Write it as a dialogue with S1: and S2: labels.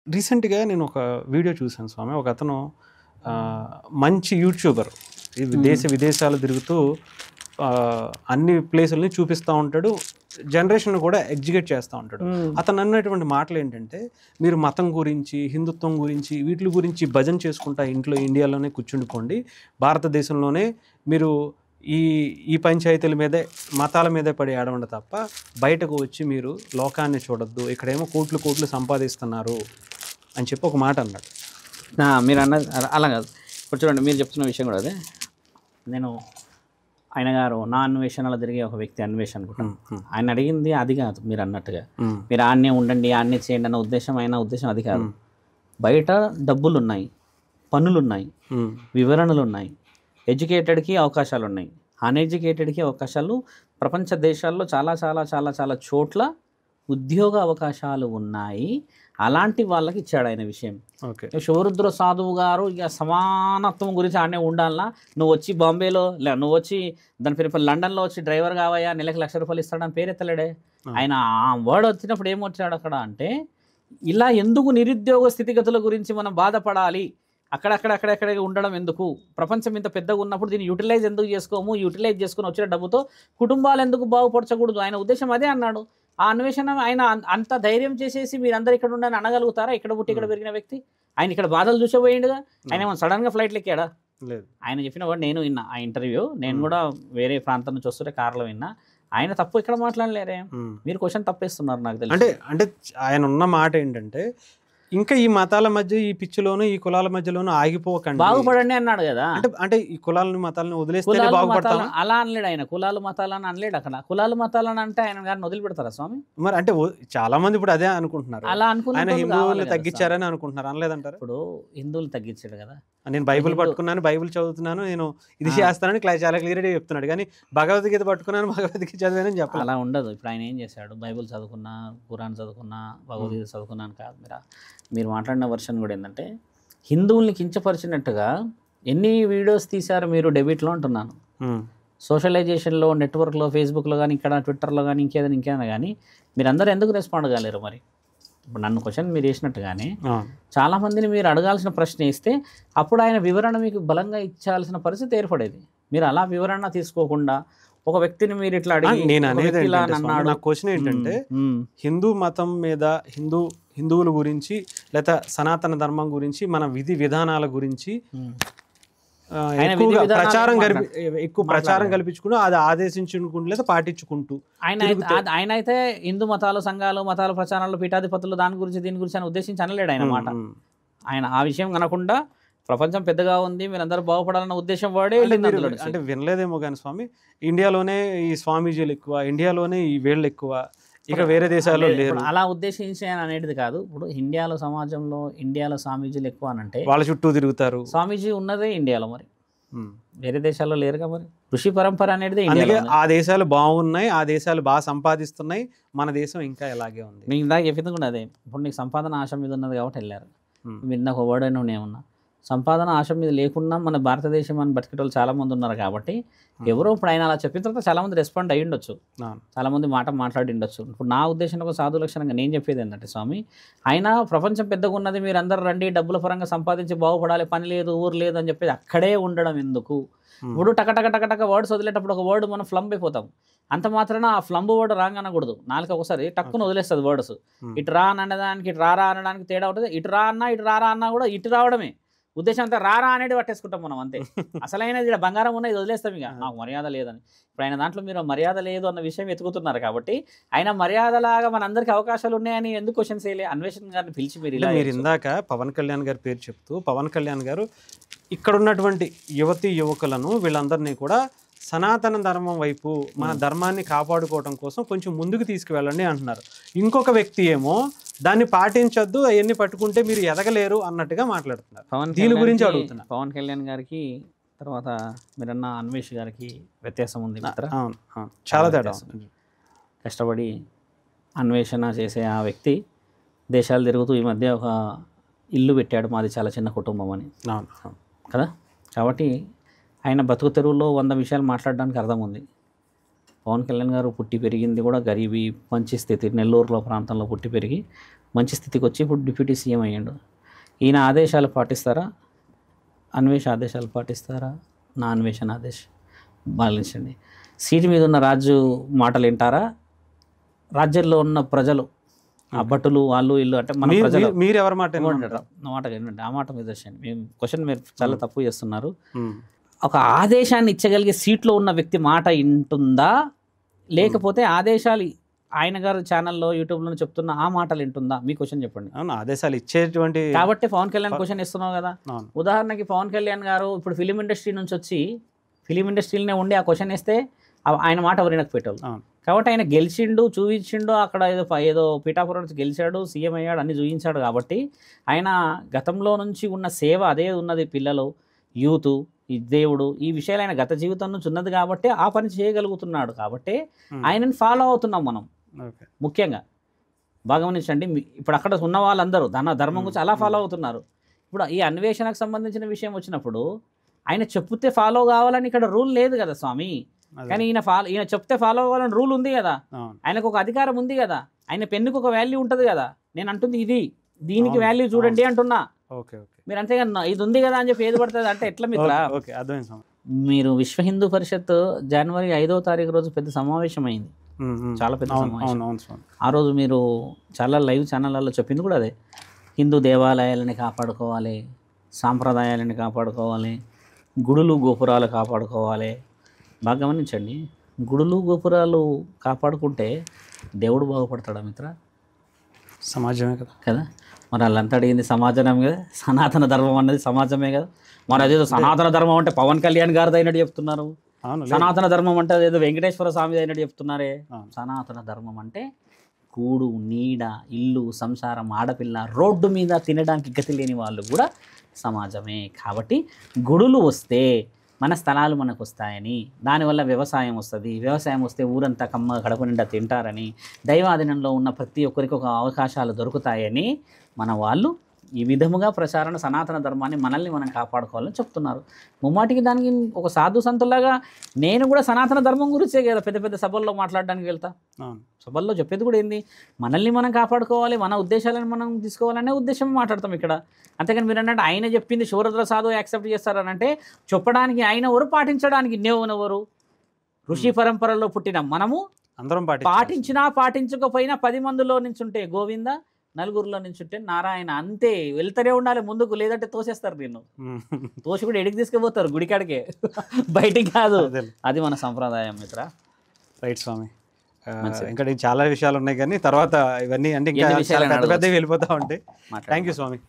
S1: రీసెంట్‌గా నేను ఒక వీడియో చూసాను స్వామి. ఒకతను మంచి యూట్యూబర్. దేశ విదేశాలు తిరుగుతూ అన్ని ప్లేసుల్ని చూపిస్తా ఉంటాడు. జనరేషన్‌ని కూడా ఎడ్యుకేట్ చేస్తా ఉంటాడు. అతను అన్నటువంటి మాటలేంటంటే, మీరు మతం గురించి, హిందుత్వం గురించి, వీటిల గురించి భజన చేసుకుంటా ఇంట్లో ఇండియాలోనే కూర్చుండిపోండి. భారతదేశంలోనే మీరు ఈ పంచాయతీల మీదే, మతాల మీదే పడి ఏడవండి తప్ప, బయటకు వచ్చి మీరు లోకాన్ని చూడొద్దు. ఇక్కడేమో కోట్లు కోట్లు సంపాదిస్తున్నారు అని చెప్పి ఒక మాట అన్నాడు.
S2: మీరు అన్నది అలా కాదు. ఇప్పుడు చూడండి, మీరు చెప్తున్న విషయం కూడా అదే. నేను ఆయన గారు నా అన్వేషణలో తిరిగే ఒక వ్యక్తి అన్వేషణ అనుకుంటాను. ఆయన అడిగింది అది కాదు, మీరు అన్నట్టుగా మీరు ఆడనే ఉండండి, ఆడనే చేయండి అన్న ఉద్దేశం, ఆయన ఉద్దేశం అది కాదు. బయట డబ్బులు ఉన్నాయి, పనులు ఉన్నాయి, వివరణలు ఉన్నాయి, ఎడ్యుకేటెడ్కి అవకాశాలు ఉన్నాయి, అన్ఎడ్యుకేటెడ్కి అవకాశాలు ప్రపంచ దేశాల్లో చాలా చాలా చాలా చాలా చోట్ల ఉద్యోగ అవకాశాలు ఉన్నాయి. అలాంటి వాళ్ళకి ఇచ్చాడు ఆయన విషయం. శివరుద్ర సాధువు గారు ఇక సమానత్వం గురించి ఆడనే ఉండాలన్నా, నువ్వు వచ్చి బాంబేలో నువ్వు వచ్చి దాని పేరు లండన్లో వచ్చి డ్రైవర్ కావయ్యా, నెలకు ₹1,00,000 ఇస్తాడని పేరు ఎత్తలేడే. ఆయన ఆ వర్డ్ వచ్చినప్పుడు ఏమొచ్చాడు అక్కడ అంటే, ఇలా ఎందుకు నిరుద్యోగ స్థితిగతుల గురించి మనం బాధపడాలి, అక్కడక్కడ ఉండడం ఎందుకు, ప్రపంచం ఇంత పెద్దగా ఉన్నప్పుడు దీన్ని యూటిలైజ్ ఎందుకు చేసుకోము, యూటిలైజ్ చేసుకుని వచ్చిన డబ్బుతో కుటుంబాలు ఎందుకు బాగుపరచకూడదు, ఆయన ఉద్దేశం అదే అన్నాడు. ఆ అన్వేషణ ఆయన అంత ధైర్యం చేసేసి మీరందరూ ఇక్కడ ఉండని అనగలుగుతారా? ఇక్కడ పుట్టి ఇక్కడ పెరిగిన వ్యక్తి ఆయన ఇక్కడ బాధలు చూసేపోయిండుగా. ఆయన ఏమో సడన్గా ఫ్లైట్లు ఎక్కాడా? లేదు. ఆయన చెప్పిన వాడు నేను విన్నా ఆ ఇంటర్వ్యూ. నేను కూడా వేరే ప్రాంతం నుంచి వస్తుంటే కార్లో విన్నా. ఆయన తప్పు ఇక్కడ మాట్లాడలేరే, మీరు క్వశ్చన్ తప్పేస్తున్నారు నాకు తెలిసి.
S1: అంటే ఆయన ఉన్న మాట ఏంటంటే, ఇంకా ఈ మతాల మధ్య, ఈ పిచ్చిలోను, ఈ కులాల మధ్యలోనూ ఆగిపోకండి,
S2: బాగుపడండి అన్నాడు కదా.
S1: అంటే ఈ కులాలను మతాలను వదిలేస్తే బాగుపడతాం
S2: అలా అనలేడు ఆయన. కులాలు మతాలని అనలేడు అక్కడ. కులాలు మతాలని అంటే ఆయన గారిని వదిలిపెడతారా స్వామి?
S1: మరి అంటే చాలా మంది ఇప్పుడు అదే అనుకుంటున్నారు.
S2: అలా అనుకున్న
S1: హిందువులు తగ్గించారని అనుకుంటున్నారు, అనలేదంటారు.
S2: ఇప్పుడు హిందువులు తగ్గించాడు కదా.
S1: నేను బైబిల్ పట్టుకున్నాను, బైబిల్ చదువుతున్నాను, నేను ఇది చేస్తానని చాలా క్లియర్గా చెప్తున్నాడు. కానీ భగవద్గీత పట్టుకున్నాను, భగవద్గీత చదివానని చెప్పాలి.
S2: అలా ఉండదు. ఇప్పుడు ఆయన ఏం చేశాడు, బైబిల్ చదువుకున్నా, ఖురాన్ చదువుకున్నా, భగవద్గీత చదువుకున్నాను కాదు. మీరు మాట్లాడిన వర్షన్ కూడా ఏంటంటే, హిందువుల్ని కించపరిచినట్టుగా ఎన్ని వీడియోస్ తీశారు మీరు డెబిట్లో అంటున్నాను. సోషలైజేషన్లో, నెట్వర్క్లో, ఫేస్బుక్లో కానీ, ఇక్కడ ట్విట్టర్లో కానీ, ఇంకేదైనా కానీ మీరందరూ ఎందుకు రెస్పాండ్ కాలేరు? మరి ఇప్పుడు నన్ను క్వశ్చన్ మీరు వేసినట్టుగానే చాలామందిని మీరు అడగాల్సిన ప్రశ్న ఇస్తే అప్పుడు ఆయన వివరణ మీకు బలంగా ఇచ్చాల్సిన పరిస్థితి ఏర్పడేది. మీరు అలా వివరణ తీసుకోకుండా ఒక వ్యక్తిని మీరు ఇట్లా అడిగి,
S1: నేను అనేది నా క్వశ్చన్ ఏంటంటే, హిందూ మతం మీద, హిందువుల గురించి లేదా సనాతన ధర్మం గురించి, మన విధి విధానాల గురించి ఎక్కువ ప్రచారం కల్పించుకుంటూ, అది ఆదేశించుకుంటూ లేదా పాటించుకుంటూ
S2: ఆయన అయితే హిందూ మతాలు, సంఘాలు, మతాల ప్రచారాలు, పీఠాధిపతులు దాని గురించి దీని గురించి అని ఉద్దేశించి అనలేడు ఆయన మాట. ఆయన ఆ విషయం కనకుండా ప్రపంచం పెద్దగా ఉంది, మీరందరూ బాగుపడాలన్న ఉద్దేశం వాడే.
S1: అంటే వినలేదేమో కానీ స్వామి, ఇండియాలోనే ఈ స్వామీజీలు ఎక్కువ, ఇండియాలోనే ఈ వేళ్ళు ఎక్కువ, ఇక వేరే దేశాల్లో లేరు,
S2: అలా ఉద్దేశించి అనేది కాదు. ఇప్పుడు ఇండియాలో సమాజంలో ఇండియాలో స్వామీజీలు ఎక్కువ అని అంటే
S1: వాళ్ళ చుట్టూ తిరుగుతారు.
S2: స్వామీజీ ఉన్నదే ఇండియాలో, మరి వేరే దేశాల్లో లేరుగా. మరి ఋషి పరంపర అనేది
S1: ఆ దేశాలు బాగున్నాయి, ఆ దేశాలు బాగా సంపాదిస్తున్నాయి, మన దేశం ఇంకా ఇలాగే ఉంది.
S2: నేను ఇందాక చెప్పింది కూడా అదే. ఇప్పుడు నీకు సంపాదన ఆశ మీద ఉన్నది కాబట్టి వెళ్ళారు. మీరు నాకు వర్డ్ అయినా ఏమన్నా సంపాదన ఆశ మీద లేకుండా మన భారతదేశం అని బతికేటోళ్ళు చాలామంది ఉన్నారు కాబట్టి ఎవరో ఇప్పుడు ఆయన అలా చెప్పిన తర్వాత చాలామంది రెస్పాండ్ అయ్యి ఉండొచ్చు, చాలామంది మాట్లాడి ఉండొచ్చు. ఇప్పుడు నా ఉద్దేశంలో ఒక సాధు లక్షణంగా నేను చెప్పేది ఏంటంటే, స్వామి ఆయన ప్రపంచం పెద్దగా ఉన్నది, మీరు అందరూ రండి, డబ్బుల పరంగా సంపాదించి బాగుపడాలి, పని లేదు, ఊరు లేదు అని చెప్పేది అక్కడే ఉండడం ఎందుకు? ఇప్పుడు టక వర్డ్స్ వదిలేటప్పుడు ఒక వర్డ్ మనం ఫ్లంబ్ అయిపోతాం. అంత మాత్రాన ఆ ఫ్లంబ్ వర్డ్ రాంగ్ అనకూడదు. నాలుగు ఒకసారి టక్కున వదిలేస్తుంది వర్డ్స్. ఇటు రా అనడానికి, ఇటు రారా అనడానికి తేడా ఉంటుంది. ఇటు రా అన్నా, ఇటు రారా అన్నా కూడా ఇటు రావడమే ఉద్దేశం. అంతా రారా అనేది పట్టేసుకుంటాం మనం అంతే. అసలైనది ఇక్కడ బంగారం ఉన్నది వదిలేస్తాం, ఇక నాకు మర్యాద లేదని. ఇప్పుడు ఆయన దాంట్లో మీరు మర్యాద లేదు అన్న విషయం వెతుకుతున్నారు కాబట్టి, ఆయన మర్యాదలాగా మనందరికీ అవకాశాలు ఉన్నాయని ఎందుకు క్వశ్చన్స్ వేయలే? అన్వేషణ గారిని పిలిచి
S1: మీరు ఇందాక పవన్ కళ్యాణ్ గారి పేరు చెప్తూ, పవన్ కళ్యాణ్ గారు ఇక్కడ ఉన్నటువంటి యువకులను వీళ్ళందరినీ కూడా సనాతన ధర్మం వైపు, మన ధర్మాన్ని కాపాడుకోవడం కోసం కొంచెం ముందుకు తీసుకువెళ్ళండి అంటున్నారు. ఇంకొక వ్యక్తి ఏమో దాన్ని పాటించొద్దు, అవన్నీ పట్టుకుంటే మీరు ఎదగలేరు అన్నట్టుగా మాట్లాడుతున్నారు. దీని గురించి అడుగుతున్నా.
S2: పవన్ కళ్యాణ్ గారికి తర్వాత మీరన్న అన్వేష్ గారికి వ్యత్యాసం ఉంది.
S1: చాలా తేడా.
S2: కష్టపడి అన్వేషణ చేసే ఆ వ్యక్తి దేశాలు తిరుగుతూ ఈ మధ్య ఒక ఇల్లు పెట్టాడు, మాది చాలా చిన్న కుటుంబం అని కదా. కాబట్టి ఆయన బతుకు తెరువులో 100 విషయాలు మాట్లాడడానికి అర్థం ఉంది. పవన్ కళ్యాణ్ గారు పుట్టి పెరిగింది కూడా గరీబీ, మంచి స్థితి, నెల్లూరులో ప్రాంతంలో పుట్టి పెరిగి మంచి స్థితికి వచ్చి ఇప్పుడు డిప్యూటీ సీఎం అయ్యాడు. ఈయన ఆదేశాలు పాటిస్తారా, అన్వేష ఆదేశాలు పాటిస్తారా? నా అన్వేషణ ఆదేశం పాలించండి. సీటు మీద ఉన్న రాజు మాటలు వింటారా? రాజ్యంలో ఉన్న ప్రజలు, ఆ భటులు, వాళ్ళు వీళ్ళు, అంటే మన ప్రజలు,
S1: మీరు ఎవరి మాట
S2: నా మాట వినండి. ఆ మాట మీద వచ్చాను. మేము క్వశ్చన్ మీరు చాలా తప్పు చేస్తున్నారు. ఒక ఆదేశాన్ని ఇచ్చగలిగే సీట్లో ఉన్న వ్యక్తి మాట వింటుందా, లేకపోతే ఆదేశాలు ఆయన గారు ఛానల్లో యూట్యూబ్లో చెప్తున్న ఆ మాటలు వింటుందా? మీ క్వశ్చన్ చెప్పండి.
S1: అవును, ఆదేశాలు ఇచ్చేటువంటి
S2: కాబట్టి పవన్ కళ్యాణ్ క్వశ్చన్ ఇస్తున్నావు కదా. ఉదాహరణకి పవన్ కళ్యాణ్ గారు ఇప్పుడు ఫిలిం ఇండస్ట్రీ నుంచి వచ్చి ఫిలిం ఇండస్ట్రీలోనే ఉండి ఆ క్వశ్చన్ ఇస్తే ఆయన మాట ఎవరినకు పెట్టాలి. కాబట్టి ఆయన గెలిచిండు, చూపించిండు, అక్కడ ఏదో పిఠాపురం నుంచి గెలిచాడు, సీఎం అయ్యాడు, అన్ని చూపించాడు. కాబట్టి ఆయన గతంలో నుంచి ఉన్న సేవ అదే ఉన్నది. పిల్లలు, యూత్, ఈ దేవుడు, ఈ విషయాలు ఆయన గత జీవితం నుంచి ఉన్నది కాబట్టి ఆ పని చేయగలుగుతున్నాడు. కాబట్టి ఆయనని ఫాలో అవుతున్నాం మనం. ముఖ్యంగా బాగా గమనించండి. ఇప్పుడు అక్కడ ఉన్న వాళ్ళందరూ ధర్మం గురించి అలా ఫాలో అవుతున్నారు. ఇప్పుడు ఈ అన్వేషణకు సంబంధించిన విషయం వచ్చినప్పుడు ఆయన చెప్తే ఫాలో కావాలని ఇక్కడ రూల్ లేదు కదా స్వామి. కానీ ఈయన చెప్తే ఫాలో అవ్వాలని రూల్ ఉంది కదా. ఆయనకు ఒక అధికారం ఉంది కదా. ఆయన పెన్నుకు ఒక వాల్యూ ఉంటుంది కదా. నేను అంటుంది ఇది, దీనికి వాల్యూ చూడండి అంటున్నా. మీరు అంతేగా ఇది ఉంది కదా అని చెప్పి ఏది పడుతుంది అంటే ఎట్లా మిత్ర? మీరు విశ్వ హిందూ పరిషత్ జనవరి 5వ తారీఖు రోజు పెద్ద సమావేశం అయింది, చాలా పెద్ద సమావేశం. ఆ రోజు మీరు చాలా లైవ్ ఛానళ్ళలో చెప్పింది కూడా అదే. హిందూ దేవాలయాలని కాపాడుకోవాలి, సాంప్రదాయాలని కాపాడుకోవాలి, గుడులు గోపురాలు కాపాడుకోవాలి. బాగా గమనించండి, గుడులు గోపురాలు కాపాడుకుంటే దేవుడు బాగుపడతాడా మిత్ర?
S1: సమాజమే కదా.
S2: మరి వాళ్ళంతా అడిగింది సమాజమే కదా. సనాతన ధర్మం అన్నది సమాజమే కదా. మరి అదేదో సనాతన ధర్మం అంటే పవన్ కళ్యాణ్ గారిది అయినట్టు చెప్తున్నారు. సనాతన ధర్మం అంటే అదేదో వెంకటేశ్వర స్వామి అయినట్టు చెప్తున్నారే. సనాతన ధర్మం అంటే కూడు, నీడ, ఇల్లు, సంసారం, ఆడపిల్ల, రోడ్డు మీద తినడానికి గతి లేని వాళ్ళు కూడా సమాజమే. కాబట్టి గుడులు వస్తే మన స్థలాలు మనకు వస్తాయని, దానివల్ల వ్యవసాయం వస్తుంది, వ్యవసాయం వస్తే ఊరంతా కమ్మ కడప నిండా తింటారని, దైవాధీనంలో ఉన్న ప్రతి ఒక్కరికి ఒక అవకాశాలు దొరుకుతాయని మన వాళ్ళు ఈ విధముగా ప్రచారణ సనాతన ధర్మాన్ని మనల్ని మనం కాపాడుకోవాలని చెప్తున్నారు. ముమ్మాటికి దానికి ఒక సాధు సంతుల్లాగా నేను కూడా సనాతన ధర్మం గురించే కదా పెద్ద పెద్ద సభల్లో మాట్లాడడానికి వెళ్తా. సభల్లో చెప్పేది కూడా ఏంది, మనల్ని మనం కాపాడుకోవాలి, మన ఉద్దేశాలను మనం తీసుకోవాలనే ఉద్దేశం మాట్లాడతాం ఇక్కడ. అంతేకాని మీరు అన్నట్టు ఆయన చెప్పింది శివరుద్ర సాధు యాక్సెప్ట్ చేస్తారని అంటే చెప్పడానికి ఆయన ఎవరు, పాటించడానికి నేవెవరు? ఋషి పరంపరలో పుట్టిన మనము
S1: అందరం
S2: పాటించినా పాటించకపోయినా 10 మందిలో నుంచి ఉంటే గోవింద, నలుగురిలో నుంచి ఉంటే నారాయణ, అంతే. వెళ్తూనే ఉండాలి ముందుకు, లేదంటే తోసేస్తారు నిన్ను. తోసి కూడా ఎడికి తీసుకుపోతారు, గుడికాడికే, బయటికి కాదు. అది మన సంప్రదాయం మిత్ర.
S1: రైట్ స్వామి. ఇంకా చాలా విషయాలు ఉన్నాయి కానీ తర్వాత ఇవన్నీ అంటే ఇంకా పెద్ద వెళ్ళిపోతా ఉంటాయి. Thank you Swamy.